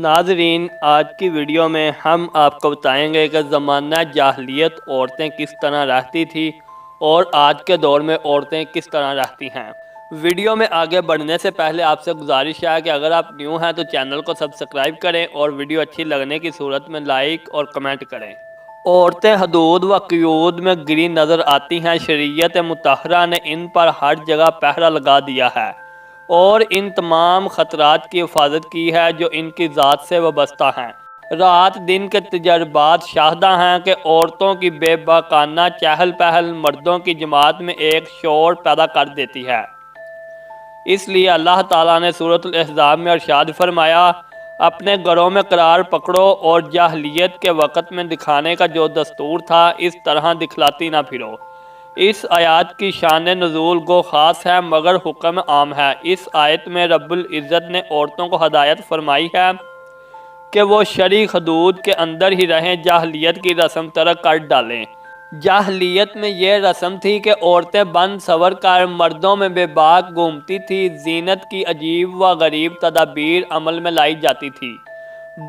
ناظرین، آج کی ویڈیو میں ہم آپ کو بتائیں گے کہ زمانہ جاہلیت عورتیں کس طرح رہتی تھی اور آج کے دور میں عورتیں کس طرح رہتی ہیں۔ ویڈیو میں آگے بڑھنے سے پہلے آپ سے گزارش ہے کہ اگر آپ نیو ہیں تو چینل کو سبسکرائب کریں اور ویڈیو اچھی لگنے کی صورت میں لائک اور کمنٹ کریں۔ عورتیں حدود و قیود میں گری نظر آتی ہیں۔ شریعت مطہرہ نے ان پر ہر جگہ پہرہ لگا دیا ہے اور ان تمام خطرات کی حفاظت کی ہے جو ان کی ذات سے وابستہ ہیں۔ رات دن کے تجربات شاہدہ ہیں کہ عورتوں کی بے باکانہ چہل پہل مردوں کی جماعت میں ایک شور پیدا کر دیتی ہے۔ اس لیے اللہ تعالیٰ نے سورۃ الاحزاب میں ارشاد فرمایا، اپنے گھروں میں قرار پکڑو اور جاہلیت کے وقت میں دکھانے کا جو دستور تھا اس طرح دکھلاتی نہ پھرو۔ اس آیات کی شان نزول گو خاص ہے مگر حکم عام ہے۔ اس آیت میں رب العزت نے عورتوں کو ہدایت فرمائی ہے کہ وہ شرعی حدود کے اندر ہی رہیں، جاہلیت کی رسم ترک کر ڈالیں۔ جاہلیت میں یہ رسم تھی کہ عورتیں بن سور کر مردوں میں بے باک گھومتی تھی۔ زینت کی عجیب و غریب تدابیر عمل میں لائی جاتی تھی۔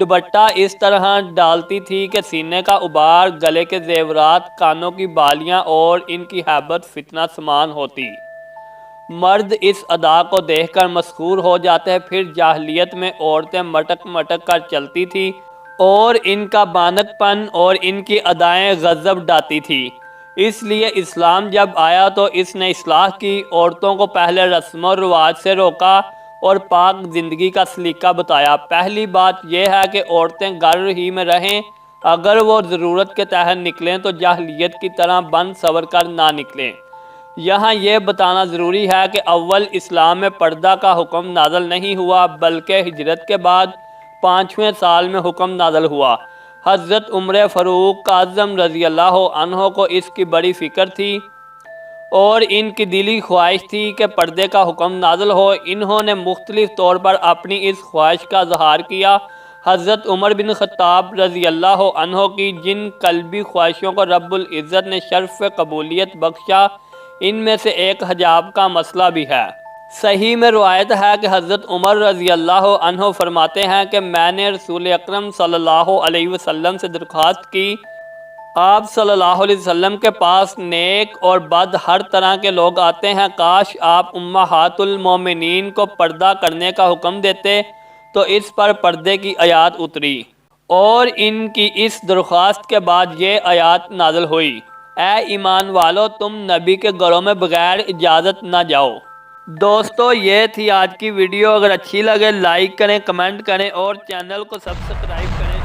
دوپٹہ اس طرح ڈالتی تھی کہ سینے کا ابار، گلے کے زیورات، کانوں کی بالیاں اور ان کی ہیبت فتنہ سمان ہوتی۔ مرد اس ادا کو دیکھ کر مسحور ہو جاتے۔ پھر جاہلیت میں عورتیں مٹک مٹک کر چلتی تھی اور ان کا بانک پن اور ان کی ادائیں غضب ڈالتی تھی۔ اس لیے اسلام جب آیا تو اس نے اصلاح کی، عورتوں کو پہلے رسم و رواج سے روکا اور پاک زندگی کا سلیقہ بتایا۔ پہلی بات یہ ہے کہ عورتیں گھر ہی میں رہیں، اگر وہ ضرورت کے تحت نکلیں تو جاہلیت کی طرح بن سور کر نہ نکلیں۔ یہاں یہ بتانا ضروری ہے کہ اول اسلام میں پردہ کا حکم نازل نہیں ہوا بلکہ ہجرت کے بعد 5ویں سال میں حکم نازل ہوا۔ حضرت عمر فاروق اعظم رضی اللہ عنہ کو اس کی بڑی فکر تھی اور ان کی دلی خواہش تھی کہ پردے کا حکم نازل ہو۔ انہوں نے مختلف طور پر اپنی اس خواہش کا اظہار کیا۔ حضرت عمر بن خطاب رضی اللہ عنہ کی جن قلبی خواہشوں کو رب العزت نے شرف قبولیت بخشا، ان میں سے ایک حجاب کا مسئلہ بھی ہے۔ صحیح میں روایت ہے کہ حضرت عمر رضی اللہ عنہ فرماتے ہیں کہ میں نے رسول اکرم صلی اللہ علیہ وسلم سے درخواست کی، آپ صلی اللہ علیہ وسلم کے پاس نیک اور بد ہر طرح کے لوگ آتے ہیں، کاش آپ امہات المومنین کو پردہ کرنے کا حکم دیتے۔ تو اس پر پردے کی آیات اتری اور ان کی اس درخواست کے بعد یہ آیات نازل ہوئی، اے ایمان والو تم نبی کے گھروں میں بغیر اجازت نہ جاؤ۔ دوستو، یہ تھی آج کی ویڈیو۔ اگر اچھی لگے لائک کریں، کمنٹ کریں اور چینل کو سبسکرائب کریں۔